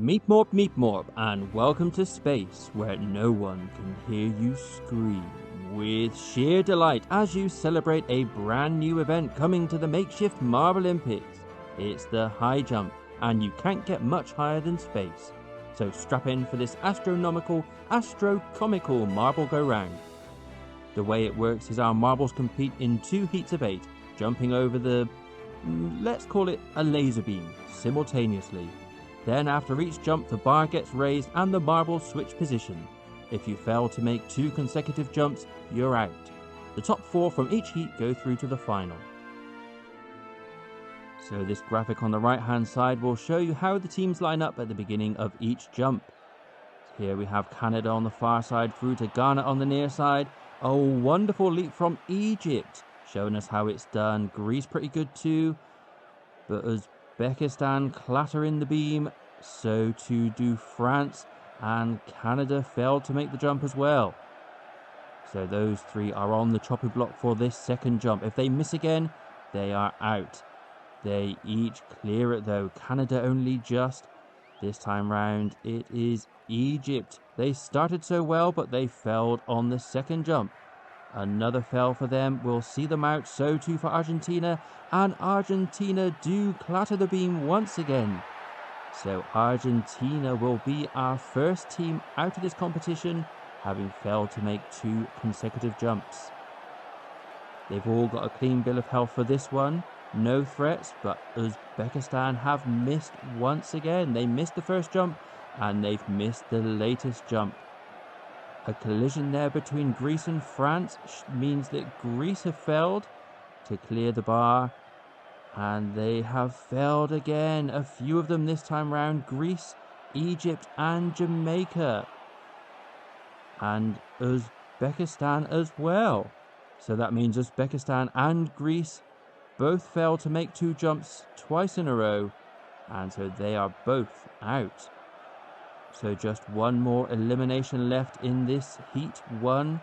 Meep morp, and welcome to space where no one can hear you scream with sheer delight as you celebrate a brand new event coming to the Makeshift Marble Olympics. It's the high jump, and you can't get much higher than space. So strap in for this astrocomical marble go round. The way it works is our marbles compete in 2 heats of 8, jumping over the, let's call it a laser beam, simultaneously. Then after each jump the bar gets raised and the marbles switch position. If you fail to make 2 consecutive jumps, you're out. The top 4 from each heat go through to the final. So this graphic on the right hand side will show you how the teams line up at the beginning of each jump. Here we have Canada on the far side through to Ghana on the near side. A wonderful leap from Egypt, showing us how it's done. Greece pretty good too, but Uzbekistan clatter in the beam, so too do France, and Canada failed to make the jump as well. So those 3 are on the chopping block for this second jump. If they miss again, they are out. They each clear it though. Canada only just. This time round it is Egypt. They started so well, but they failed on the second jump. Another fail for them will see them out, so too for Argentina, and Argentina do clatter the beam once again. So Argentina will be our first team out of this competition, having failed to make 2 consecutive jumps. They've all got a clean bill of health for this one. No threats, but Uzbekistan have missed once again. They missed the first jump and they've missed the latest jump. A collision there between Greece and France means that Greece have failed to clear the bar, and they have failed again. A few of them this time round. Greece, Egypt and Jamaica, and Uzbekistan as well. So that means Uzbekistan and Greece both failed to make 2 jumps twice in a row, and so they are both out. So just one more elimination left in this heat 1,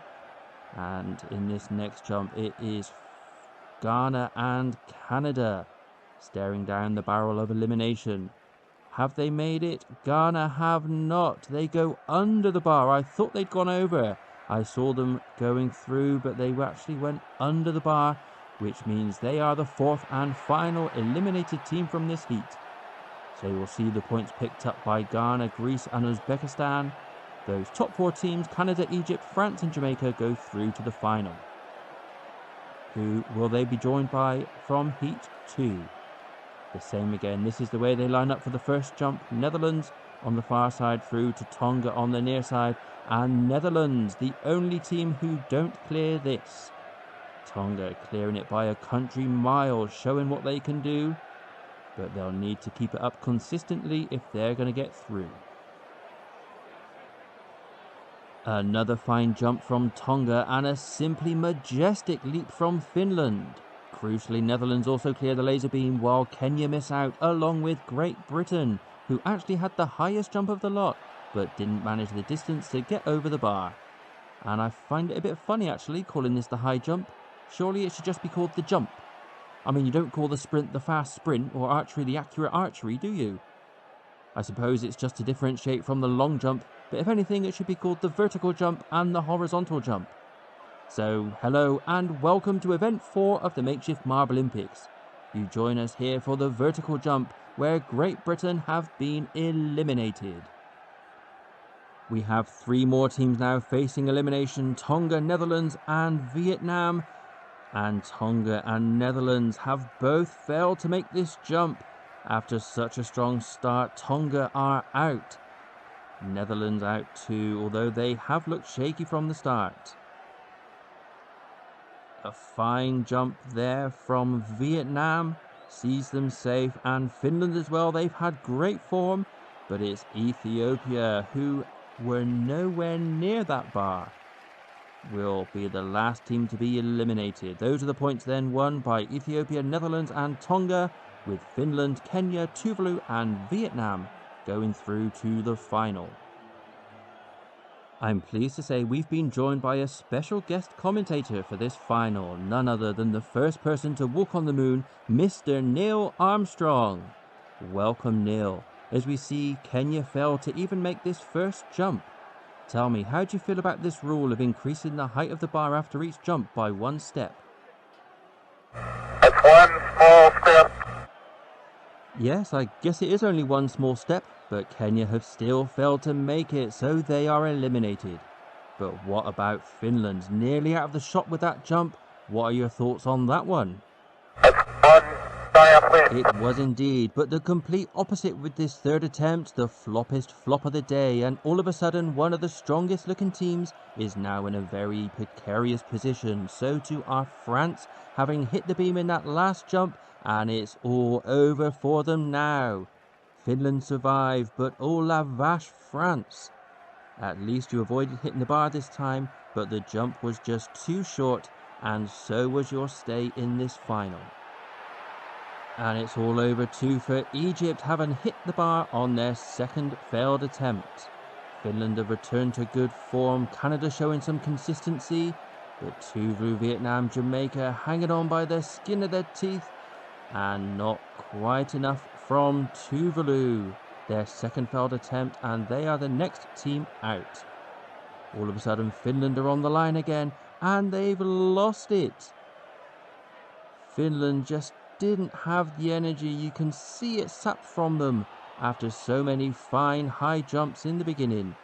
and in this next jump it is Ghana and Canada staring down the barrel of elimination. Have they made it? Ghana have not. They go under the bar. I thought they'd gone over. I saw them going through, but they actually went under the bar, which means they are the 4th and final eliminated team from this heat. So you will see the points picked up by Ghana, Greece and Uzbekistan. Those top 4 teams, Canada, Egypt, France and Jamaica, go through to the final. Who will they be joined by from heat 2? The same again. This is the way they line up for the first jump. Netherlands on the far side through to Tonga on the near side. And Netherlands, the only team who don't clear this. Tonga clearing it by a country mile, showing what they can do, but they'll need to keep it up consistently if they're going to get through. Another fine jump from Tonga and a simply majestic leap from Finland. Crucially, Netherlands also clear the laser beam while Kenya miss out, along with Great Britain, who actually had the highest jump of the lot, but didn't manage the distance to get over the bar. And I find it a bit funny actually calling this the high jump. Surely it should just be called the jump. I mean, you don't call the sprint the fast sprint or archery the accurate archery, do you? I suppose it's just to differentiate from the long jump, but if anything it should be called the vertical jump and the horizontal jump. So hello and welcome to event 4 of the Makeshift Marble Olympics. You join us here for the vertical jump, where Great Britain have been eliminated. We have 3 more teams now facing elimination: Tonga, Netherlands and Vietnam. And Tonga and Netherlands have both failed to make this jump. After such a strong start, Tonga are out. Netherlands out too, although they have looked shaky from the start. A fine jump there from Vietnam sees them safe, and Finland as well. They've had great form, but it's Ethiopia, who were nowhere near that bar, will be the last team to be eliminated. Those are the points then won by Ethiopia, Netherlands and Tonga, with Finland, Kenya, Tuvalu and Vietnam going through to the final. I'm pleased to say we've been joined by a special guest commentator for this final, none other than the first person to walk on the moon, Mr. Neil Armstrong. Welcome, Neil. as we see Kenya fail to even make this first jump. Tell me, how do you feel about this rule of increasing the height of the bar after each jump by 1 step? That's one small step. Yes, I guess it is only 1 small step, but Kenya have still failed to make it, so they are eliminated. But what about Finland? Nearly out of the shot with that jump. What are your thoughts on that one? That's one giant leap. It was indeed, but the complete opposite with this third attempt, the floppest flop of the day, and all of a sudden one of the strongest looking teams is now in a very precarious position. So too are France, having hit the beam in that last jump, and it's all over for them now. Finland survived, but oh la vache, France. At least you avoided hitting the bar this time, but the jump was just too short, and so was your stay in this final. And it's all over too for Egypt, having hit the bar on their second failed attempt. Finland have returned to good form, Canada showing some consistency, but Tuvalu, Vietnam, Jamaica hanging on by the skin of their teeth, and not quite enough from Tuvalu. Their second failed attempt, and they are the next team out. All of a sudden Finland are on the line again, and they've lost it. Finland just didn't have the energy. You can see it sapped from them after so many fine high jumps in the beginning,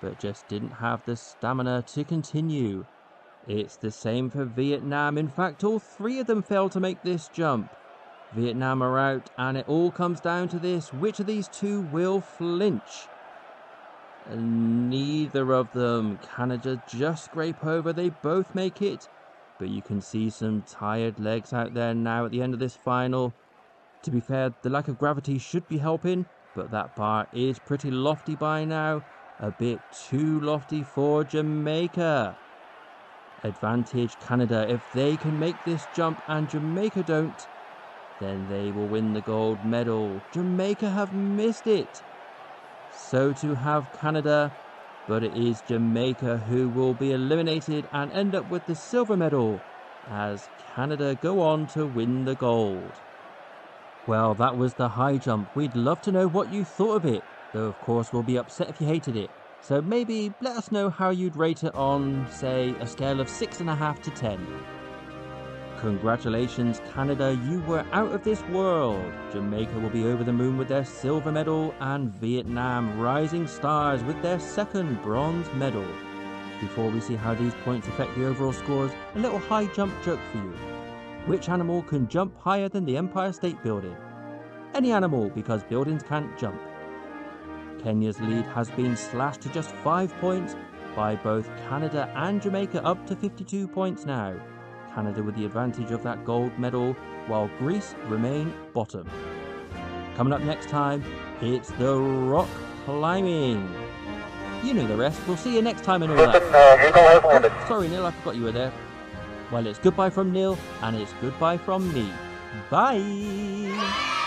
but just didn't have the stamina to continue. It's the same for Vietnam. In fact, all 3 of them failed to make this jump. Vietnam are out, and it all comes down to this: which of these 2 will flinch? And neither of them. Canada just scrape over. They both make it, but you can see some tired legs out there now at the end of this final. To be fair, the lack of gravity should be helping, but that bar is pretty lofty by now. A bit too lofty for Jamaica. Advantage Canada. If they can make this jump and Jamaica don't, then they will win the gold medal. Jamaica have missed it. So to have Canada, but it is Jamaica who will be eliminated and end up with the silver medal, as Canada go on to win the gold. Well, that was the high jump. We'd love to know what you thought of it, though of course we'll be upset if you hated it. So maybe let us know how you'd rate it on, say, a scale of 6.5 to 10. Congratulations, Canada, you were out of this world. Jamaica will be over the moon with their silver medal, and Vietnam rising stars with their second bronze medal. Before we see how these points affect the overall scores, a little high jump joke for you. Which animal can jump higher than the Empire State Building? Any animal, because buildings can't jump. Kenya's lead has been slashed to just 5 points by both Canada and Jamaica, up to 52 points now. Canada with the advantage of that gold medal, while Greece remain bottom. Coming up next time, it's the rock climbing. You know the rest. We'll see you next time and all that. Sorry, Neil, I forgot you were there. Well, it's goodbye from Neil, and it's goodbye from me. Bye!